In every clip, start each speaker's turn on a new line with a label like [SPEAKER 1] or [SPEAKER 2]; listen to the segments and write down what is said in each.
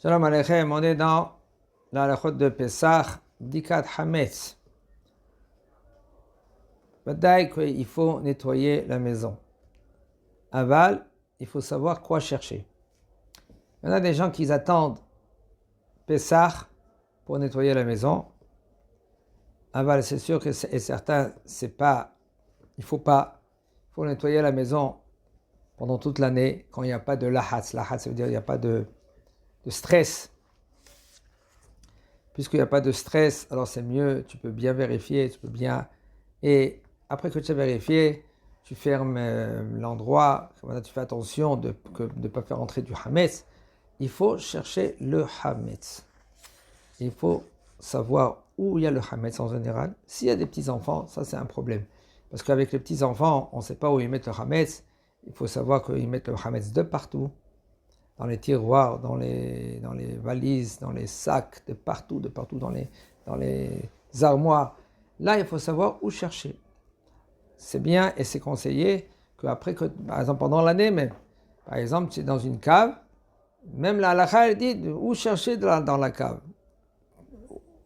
[SPEAKER 1] Shalom Aleichem, on est dans la halachot de Pesach, Bdikat Hametz. Badaï qu'il faut nettoyer la maison. Aval, il faut savoir quoi chercher. Il y en a des gens qui attendent Pesach pour nettoyer la maison. Aval, c'est sûr que c'est certain, c'est pas, il faut nettoyer la maison pendant toute l'année quand il n'y a pas de lahatz. Lahatz, ça veut dire qu'il n'y a pas de stress. Puisqu'il n'y a pas de stress, alors c'est mieux, tu peux bien vérifier, Et après que tu as vérifié, tu fermes l'endroit, tu fais attention de ne pas faire entrer du hametz. Il faut chercher le hametz. Il faut savoir où il y a le hametz en général. S'il y a des petits-enfants, ça c'est un problème. Parce qu'avec les petits-enfants, on ne sait pas où ils mettent le hametz. Il faut savoir qu'ils mettent le hametz de partout. Dans les tiroirs, dans les valises, dans les sacs, de partout, dans les armoires. Là, il faut savoir où chercher. C'est bien et c'est conseillé qu'après, par exemple, pendant l'année même, par exemple, tu es dans une cave, même la halakha, elle dit où chercher dans la cave.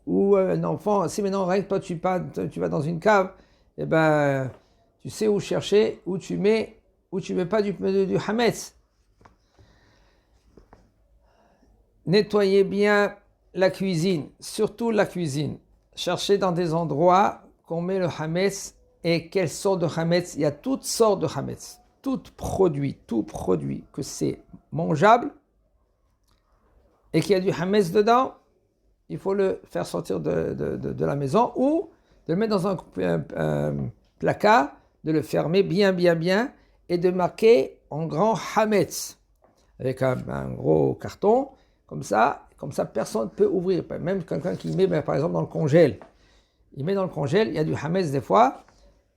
[SPEAKER 1] Ou un enfant, si maintenant, rien que toi, tu vas dans une cave, eh ben, tu sais où chercher, où tu mets pas du hametz. Nettoyez bien la cuisine, surtout la cuisine. Cherchez dans des endroits qu'on met le hametz et quelle sorte de hametz. Il y a toutes sortes de hametz. Tout produit que c'est mangeable et qu'il y a du hametz dedans, il faut le faire sortir de la maison ou de le mettre dans un placard, de le fermer bien et de marquer en grand hametz avec un gros carton. Comme ça, personne ne peut ouvrir. Même quelqu'un qui met, par exemple, dans le congèle. Il met dans le congèle, il y a du hametz des fois.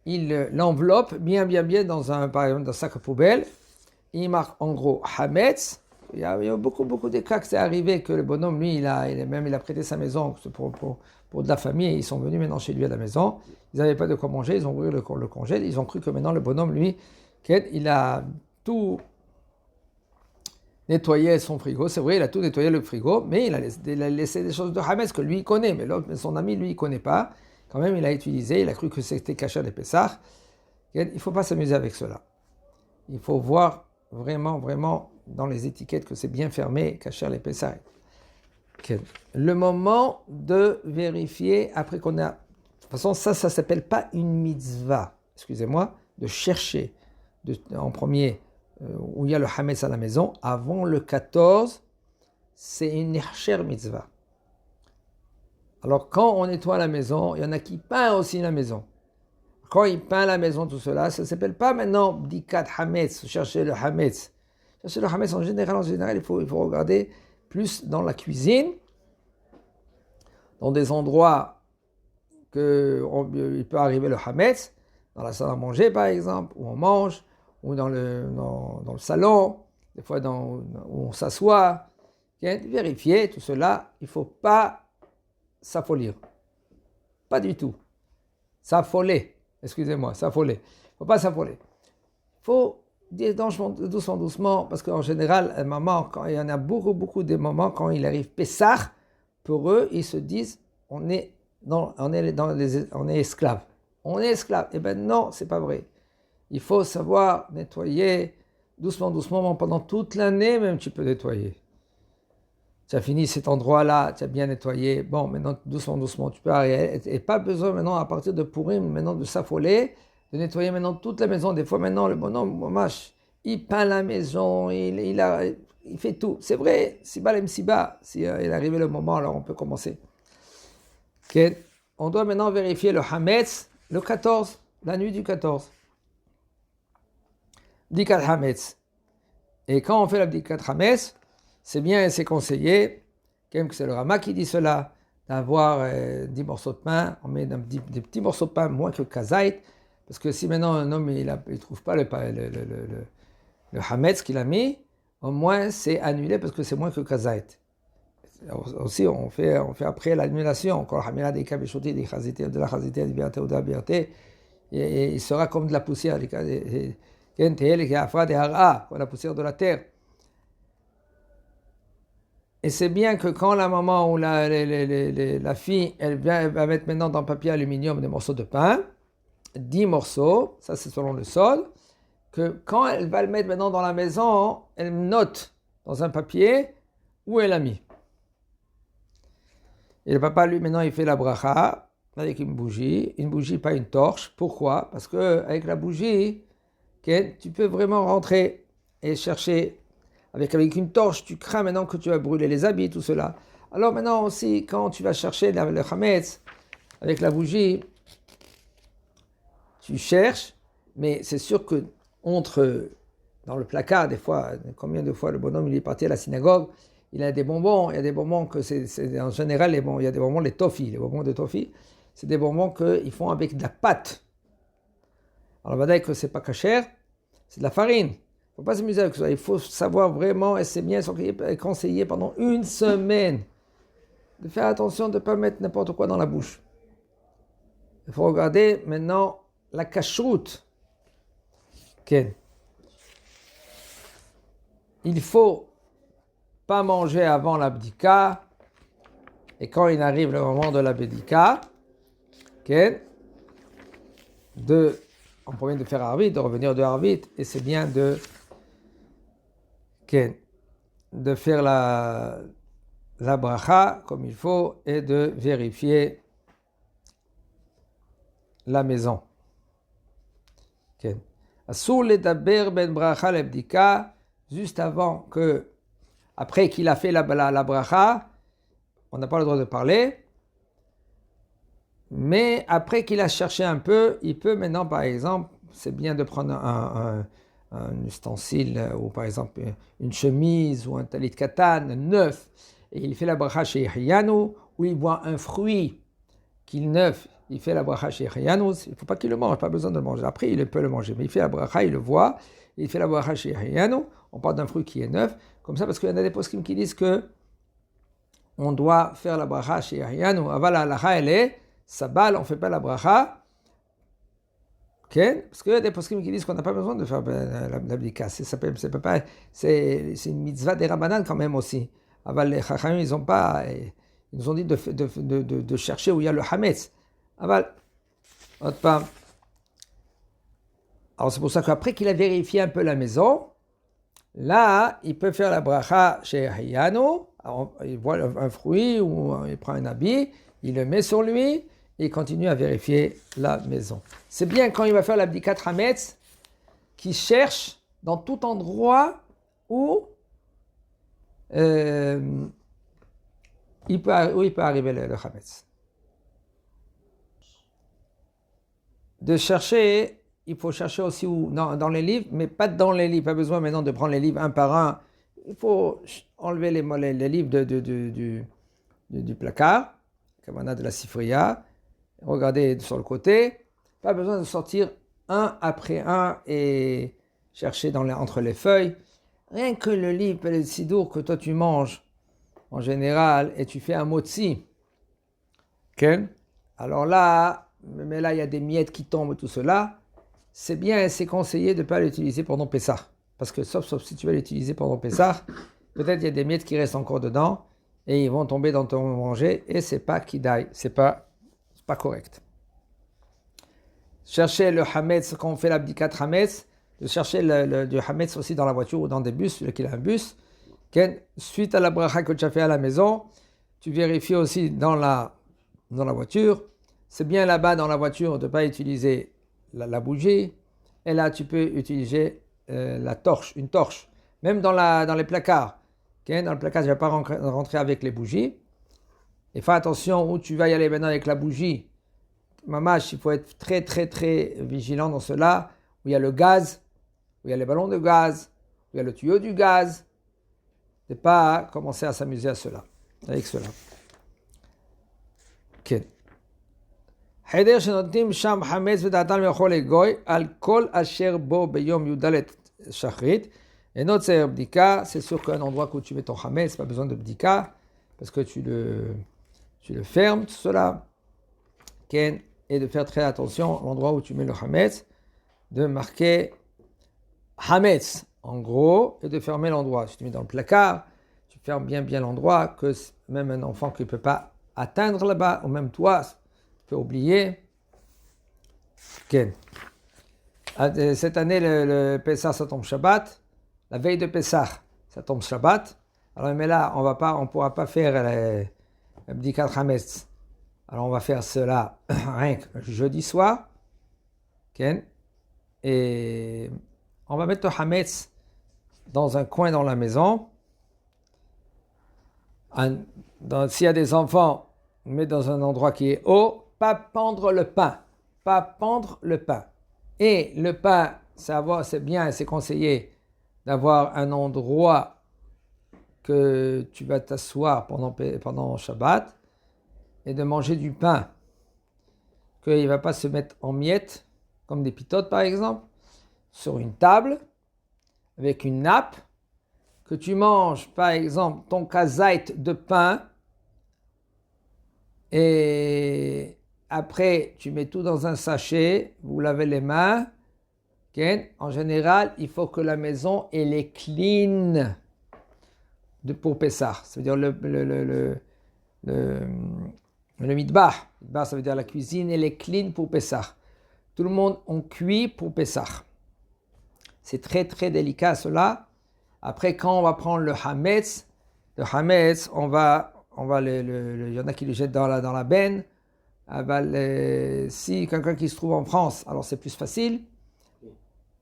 [SPEAKER 1] Il l'enveloppe bien par exemple, dans un sac à poubelle. Il marque en gros hametz. Il y a beaucoup de cas que c'est arrivé que le bonhomme, lui, il a prêté sa maison pour de la famille. Ils sont venus maintenant chez lui à la maison. Ils n'avaient pas de quoi manger. Ils ont ouvert le congèle. Ils ont cru que maintenant le bonhomme, lui, il a tout nettoyer son frigo. C'est vrai, il a tout nettoyé le frigo, mais il a laissé des choses de hametz que lui il connaît, mais son ami lui il connaît pas. Quand même, il a utilisé, il a cru que c'était kasher des Pessah. Il ne faut pas s'amuser avec cela. Il faut voir vraiment dans les étiquettes que c'est bien fermé, kasher les Pessah. Le moment de vérifier après qu'on a. De toute façon, ça s'appelle pas une mitzvah. Excusez-moi, de chercher en premier. Où il y a le hametz à la maison, avant le 14, c'est une hercher mitzvah. Alors quand on nettoie la maison, il y en a qui peignent aussi la maison. Quand ils peignent la maison, tout cela, ça ne s'appelle pas maintenant bdikat hametz, chercher le hametz. Chercher le hametz en général, il faut regarder plus dans la cuisine, dans des endroits il peut arriver le hametz, dans la salle à manger par exemple, où on mange, ou dans le salon, des fois où on s'assoit. Vérifier tout cela, il ne faut pas s'affolir. Pas du tout. S'affoler. Excusez-moi, s'affoler. Il ne faut pas s'affoler. Il faut dire doucement, parce qu'en général, un moment, quand il y en a beaucoup de moments, quand il arrive Pessah, pour eux, ils se disent, on est esclave. On est esclave. Eh bien non, c'est pas vrai. Il faut savoir nettoyer doucement, pendant toute l'année même tu peux nettoyer. Tu as fini cet endroit-là, tu as bien nettoyé. Bon, maintenant doucement, tu peux arrêter. Et pas besoin maintenant à partir de Purim, maintenant de s'affoler, de nettoyer maintenant toute la maison. Des fois maintenant le bonhomme, il peint la maison, il fait tout. C'est vrai, si bas, si il arrive le moment, alors on peut commencer. Okay. On doit maintenant vérifier le hametz, le 14, la nuit du 14. Bdikat hametz. Et quand on fait la bdikat hametz, c'est bien et c'est conseillé, comme c'est le Rama qui dit cela, d'avoir 10 morceaux de pain. On met des petits morceaux de pain moins que kazait, parce que si maintenant un homme il trouve pas le hametz qu'il a mis, au moins c'est annulé parce que c'est moins que kazait. Aussi on fait après l'annulation, encore hamila des kabeshoti des chazité de la chazité des biaté ou de la biaté, et il sera comme de la poussière. La poussière de la terre. Et Et c'est bien que quand la maman ou la fille, elle va mettre maintenant dans le papier aluminium des morceaux de pain, 10 morceaux, ça c'est selon le sol, que quand elle va le mettre maintenant dans la maison, elle note dans un papier où elle a mis. Et le papa, lui, maintenant, il fait la bracha avec une bougie, pas une torche. Pourquoi? Parce qu'avec la bougie, tu peux vraiment rentrer et chercher. Avec une torche, tu crains maintenant que tu vas brûler les habits, tout cela. Alors maintenant aussi, quand tu vas chercher le chametz avec la bougie, tu cherches, mais c'est sûr que dans le placard, des fois, combien de fois le bonhomme il est parti à la synagogue, il a des bonbons, il y a des bonbons que c'est en général, il y a des bonbons, les bonbons de toffee, c'est des bonbons qu'ils font avec de la pâte. Alors on va dire que c'est pas cachère, c'est de la farine. Il ne faut pas s'amuser avec ça, il faut savoir vraiment, et c'est bien conseillé pendant une semaine, de faire attention de ne pas mettre n'importe quoi dans la bouche. Il faut regarder maintenant la cacheroute. Okay. Il ne faut pas manger avant l'abdika, et quand il arrive le moment de l'abdika, on provient de faire Arvit, de revenir de Arvit, et c'est bien de faire la bracha comme il faut et de vérifier la maison. Asur ledaber ben bracha lebdika, juste après qu'il a fait la bracha, on n'a pas le droit de parler, mais après qu'il a cherché un peu, il peut maintenant, par exemple, c'est bien de prendre un ustensile, ou par exemple une chemise ou un talit katan neuf, et il fait la bracha chez Yahyanu, ou il boit un fruit qu'il neuf, il fait la bracha chez Yahyanu, il ne faut pas qu'il le mange, pas besoin de le manger. Après, il peut le manger, mais il fait la bracha, il le voit, il fait la bracha chez Yahyanu, on parle d'un fruit qui est neuf, comme ça, parce qu'il y en a des poskim qui disent que on doit faire la bracha chez Yahyanu, aval halacha elle est sabal, on ne fait pas la bracha. Okay? Parce qu'il y a des poskim qui disent qu'on n'a pas besoin de faire l'abdika. C'est une mitzvah des Rabbanan quand même aussi. Aval les Chachamim, ils nous ont dit de chercher où il y a le hametz. Aval, alors c'est pour ça qu'après qu'il a vérifié un peu la maison, là, il peut faire la bracha chez Hayano. Il voit un fruit ou il prend un habit, il le met sur lui, et il continue à vérifier la maison. C'est bien quand il va faire l'abdikat hametz, qu'il cherche dans tout endroit où il peut arriver le hametz. De chercher, il faut chercher aussi dans les livres, mais pas dans les livres. Pas besoin maintenant de prendre les livres un par un. Il faut enlever les livres du placard, comme on a de la sifriya. Regardez sur le côté, pas besoin de sortir un après un et chercher entre les feuilles. Rien que le livre, le sidour que toi tu manges en général et tu fais un motzi. Okay? Alors là, mais là il y a des miettes qui tombent, tout cela. C'est bien, c'est conseillé de ne pas l'utiliser pendant Pessah. Parce que sauf si tu vas l'utiliser pendant Pessah, peut-être il y a des miettes qui restent encore dedans et ils vont tomber dans ton manger et c'est pas kidai, c'est pas correct. Chercher le hametz, quand on fait l'abdikat hametz, de chercher du hametz aussi dans la voiture ou dans des bus, celui qui a un bus. Suite à la bracha que tu as fait à la maison, tu vérifies aussi dans la voiture. C'est bien là-bas dans la voiture de ne pas utiliser la bougie. Et là, tu peux utiliser une torche. Même dans les placards. Dans le placard, tu ne vas pas rentrer avec les bougies. Et fais attention où tu vas y aller maintenant avec la bougie. Mamash, il faut être très très très vigilant dans cela, où il y a le gaz, où il y a les ballons de gaz, où il y a le tuyau du gaz. Ne pas commencer à s'amuser avec cela. Ok. חדר שנותנים שם חמץ ודעתם לאכול לגוי, על כל אשר בו ביום י"ד שחרית, אינו צריך בדיקה. C'est sûr qu'un endroit où tu mets ton חמץ, pas besoin de bdika, parce que tu le fermes, tout cela. Et de faire très attention à l'endroit où tu mets le hametz, de marquer hametz en gros et de fermer l'endroit. Si tu mets dans le placard, tu fermes bien l'endroit, que même un enfant qui ne peut pas atteindre là-bas, ou même toi, tu peux oublier. Okay. Cette année, le Pessah, ça tombe Shabbat. La veille de Pessah, ça tombe Shabbat. Alors, mais là, on ne pourra pas faire le Bdikat Hametz. Alors, on va faire cela rien que jeudi soir. Okay. Et on va mettre le Hametz dans un coin dans la maison. S'il y a des enfants, on met dans un endroit qui est haut. Pas pendre le pain. Pas pendre le pain. Et le pain, c'est bien et c'est conseillé d'avoir un endroit que tu vas t'asseoir pendant Shabbat et de manger du pain. Qu'il ne va pas se mettre en miettes, comme des pitotes par exemple, sur une table, avec une nappe, que tu manges par exemple ton kazait de pain et après tu mets tout dans un sachet, vous lavez les mains. Okay. En général, il faut que la maison elle est clean pour Pessah. Ça veut dire le mitbah. Mitbah, ça veut dire la cuisine, elle est clean pour Pessah. Tout le monde on cuit pour Pessah. C'est très très délicat cela. Après, quand on va prendre le hametz, il y en a qui le jettent dans la benne. Si quelqu'un qui se trouve en France, alors c'est plus facile.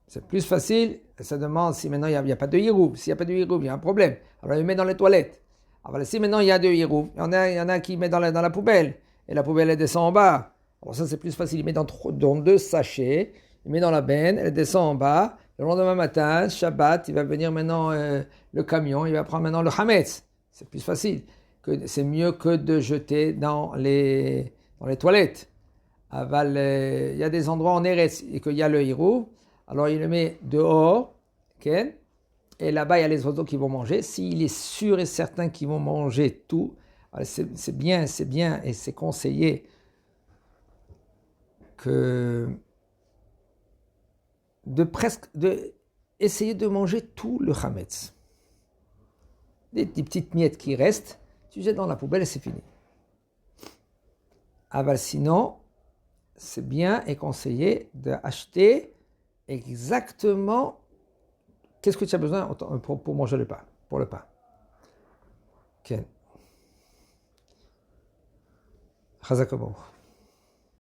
[SPEAKER 1] C'est plus facile. Ça demande si maintenant il n'y a pas de hiroub. S'il n'y a pas de hiroub, il y a un problème. Alors il met dans les toilettes. Alors si maintenant il y a de hiroub, il y en a qui met dans la poubelle. Et la poubelle, elle descend en bas. Alors ça, c'est plus facile. Il met dans 2 sachets. Il met dans la benne, elle descend en bas. Le lendemain matin, Shabbat, il va venir maintenant le camion. Il va prendre maintenant le hametz. C'est plus facile. C'est mieux que de jeter dans les toilettes. Il y a des endroits en Eretz et qu'il y a le hiroub. Alors il le met dehors, okay? Et là-bas il y a les oiseaux qui vont manger. S'il est sûr et certain qu'ils vont manger tout, c'est bien et c'est conseillé de essayer de manger tout le chametz. Des petites miettes qui restent, tu jettes dans la poubelle et c'est fini. Sinon, c'est bien et conseillé d'acheter exactement qu'est-ce que tu as besoin pour manger le pain, pour le pain. Okay. Chazak Baruch.